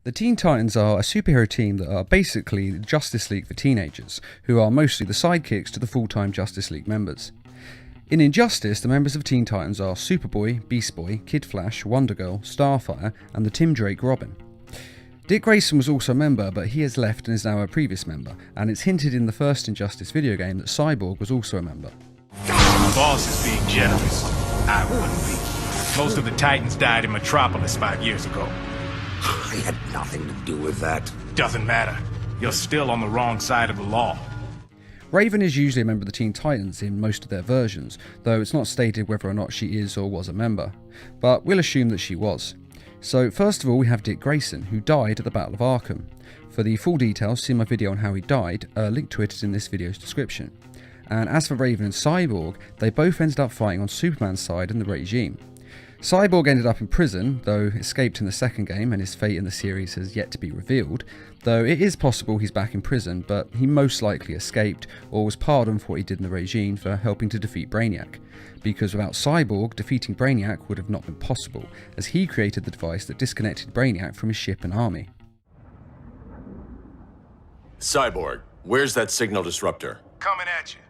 The Teen Titans are a superhero team that are basically the Justice League for teenagers, who are mostly the sidekicks to the full-time Justice League members. In Injustice, the members of Teen Titans are Superboy, Beast Boy, Kid Flash, Wonder Girl, Starfire, and the Tim Drake Robin. Dick Grayson was also a member, but he has left and is now a previous member, and it's hinted in the first Injustice video game that Cyborg was also a member. My boss is being generous. I wouldn't be. Most of the Titans died in Metropolis 5 years ago. I had nothing to do with that. Doesn't matter. You're still on the wrong side of the law. Raven is usually a member of the Teen Titans in most of their versions, though it's not stated whether or not she is or was a member, but we'll assume that she was. So first of all we have Dick Grayson, who died at the Battle of Arkham. For the full details, see my video on how he died, a link to it is in this video's description. And as for Raven and Cyborg, they both ended up fighting on Superman's side in the regime. Cyborg ended up in prison, though escaped in the second game, and his fate in the series has yet to be revealed, though it is possible he's back in prison, but he most likely escaped or was pardoned for what he did in the regime for helping to defeat Brainiac, because without Cyborg, defeating Brainiac would have not been possible, as he created the device that disconnected Brainiac from his ship and army. Cyborg, where's that signal disruptor? Coming at you.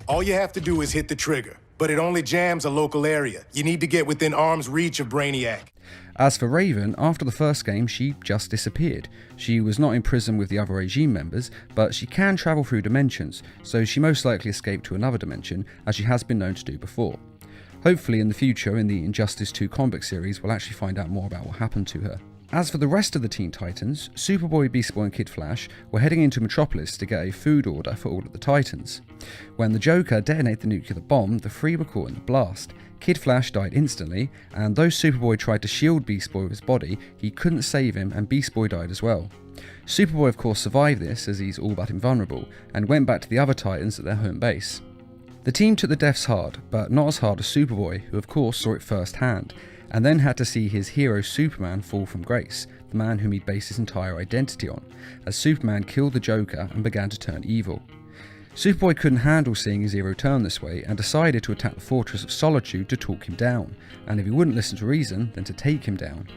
All you have to do is hit the trigger, but it only jams a local area. You need to get within arm's reach of Brainiac. As for Raven, after the first game she just disappeared. She was not in prison with the other regime members, but she can travel through dimensions, so she most likely escaped to another dimension, as she has been known to do before. Hopefully in the future, in the Injustice 2 comic series, we'll actually find out more about what happened to her. As for the rest of the Teen Titans, Superboy, Beast Boy and Kid Flash were heading into Metropolis to get a food order for all of the Titans. When the Joker detonated the nuclear bomb, the three were caught in the blast. Kid Flash died instantly, and though Superboy tried to shield Beast Boy with his body, he couldn't save him and Beast Boy died as well. Superboy of course survived this, as he's all but invulnerable, and went back to the other Titans at their home base. The team took the deaths hard, but not as hard as Superboy, who of course saw it firsthand, and then had to see his hero Superman fall from grace, the man whom he'd based his entire identity on, as Superman killed the Joker and began to turn evil. Superboy couldn't handle seeing his hero turn this way and decided to attack the Fortress of Solitude to talk him down, and if he wouldn't listen to reason, then to take him down.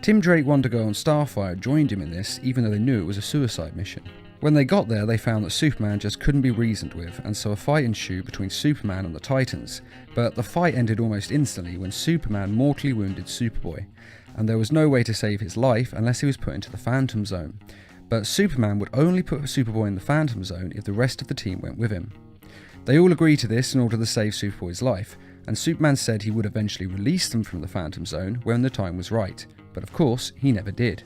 Tim Drake, Wonder Girl and Starfire joined him in this, even though they knew it was a suicide mission. When they got there, they found that Superman just couldn't be reasoned with, and so a fight ensued between Superman and the Titans. But the fight ended almost instantly when Superman mortally wounded Superboy, and there was no way to save his life unless he was put into the Phantom Zone. But Superman would only put Superboy in the Phantom Zone if the rest of the team went with him. They all agreed to this in order to save Superboy's life, and Superman said he would eventually release them from the Phantom Zone when the time was right, but of course he never did.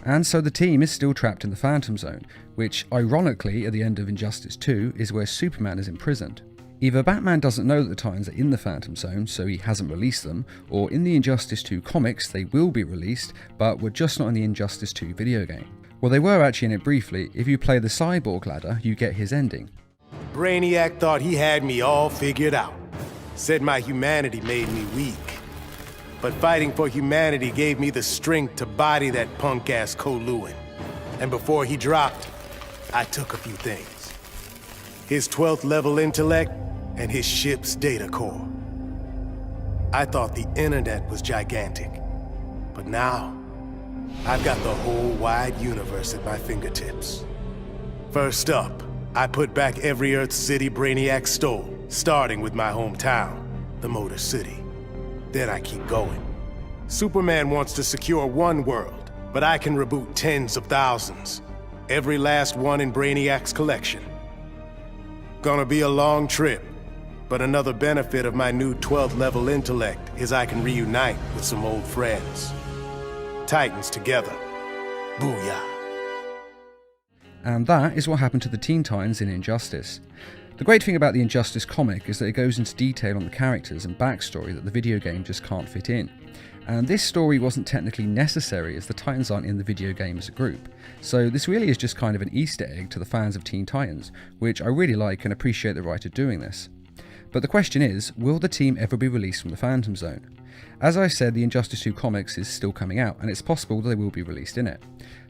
And so the team is still trapped in the Phantom Zone, which ironically at the end of Injustice 2 is where Superman is imprisoned. Either Batman doesn't know that the Titans are in the Phantom Zone, so he hasn't released them, or in the Injustice 2 comics they will be released, but were just not in the Injustice 2 video game. Well, they were actually in it briefly. If you play the Cyborg ladder, you get his ending. Brainiac thought he had me all figured out. Said my humanity made me weak. But fighting for humanity gave me the strength to body that punk-ass K'Looin. And before he dropped, I took a few things. His 12th level intellect and his ship's data core. I thought the internet was gigantic. But now, I've got the whole wide universe at my fingertips. First up, I put back every Earth city Brainiac stole, starting with my hometown, the Motor City. Then I keep going. Superman wants to secure one world, but I can reboot tens of thousands. Every last one in Brainiac's collection. Gonna be a long trip, but another benefit of my new 12th level intellect is I can reunite with some old friends. Titans together. Booyah. And that is what happened to the Teen Titans in Injustice. The great thing about the Injustice comic is that it goes into detail on the characters and backstory that the video game just can't fit in. And this story wasn't technically necessary as the Titans aren't in the video game as a group, so this really is just kind of an Easter egg to the fans of Teen Titans, which I really like and appreciate the writer doing this. But the question is, will the team ever be released from the Phantom Zone? As I said, the Injustice 2 comics is still coming out, and it's possible that they will be released in it.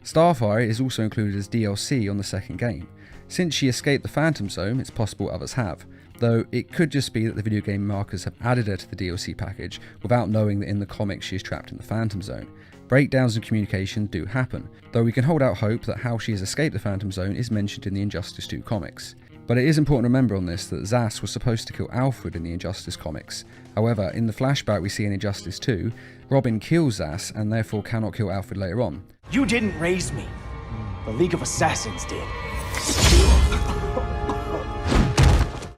Starfire is also included as DLC on the second game. Since she escaped the Phantom Zone, it's possible others have, though it could just be that the video game markers have added her to the DLC package without knowing that in the comics she is trapped in the Phantom Zone. Breakdowns in communication do happen, though we can hold out hope that how she has escaped the Phantom Zone is mentioned in the Injustice 2 comics. But it is important to remember on this that Zsasz was supposed to kill Alfred in the Injustice comics. However, in the flashback we see in Injustice 2, Robin kills Zsasz and therefore cannot kill Alfred later on. You didn't raise me. The League of Assassins did.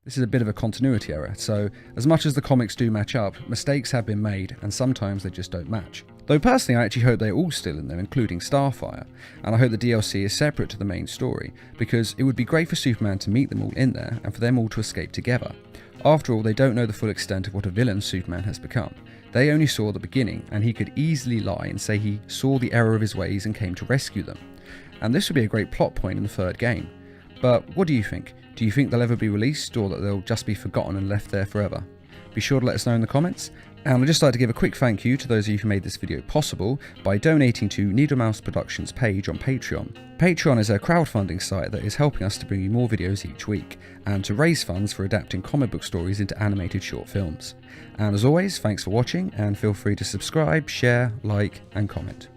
This is a bit of a continuity error, so as much as the comics do match up, mistakes have been made and sometimes they just don't match. Though personally I actually hope they're all still in there, including Starfire, and I hope the DLC is separate to the main story, because it would be great for Superman to meet them all in there and for them all to escape together. After all, they don't know the full extent of what a villain Superman has become. They only saw the beginning, and he could easily lie and say he saw the error of his ways and came to rescue them. And this would be a great plot point in the third game. But what do you think? Do you think they'll ever be released, or that they'll just be forgotten and left there forever? Be sure to let us know in the comments. And I'd just like to give a quick thank you to those of you who made this video possible by donating to Needle Mouse Productions page on Patreon. Patreon is a crowdfunding site that is helping us to bring you more videos each week, and to raise funds for adapting comic book stories into animated short films. And as always, thanks for watching, and feel free to subscribe, share, like, and comment.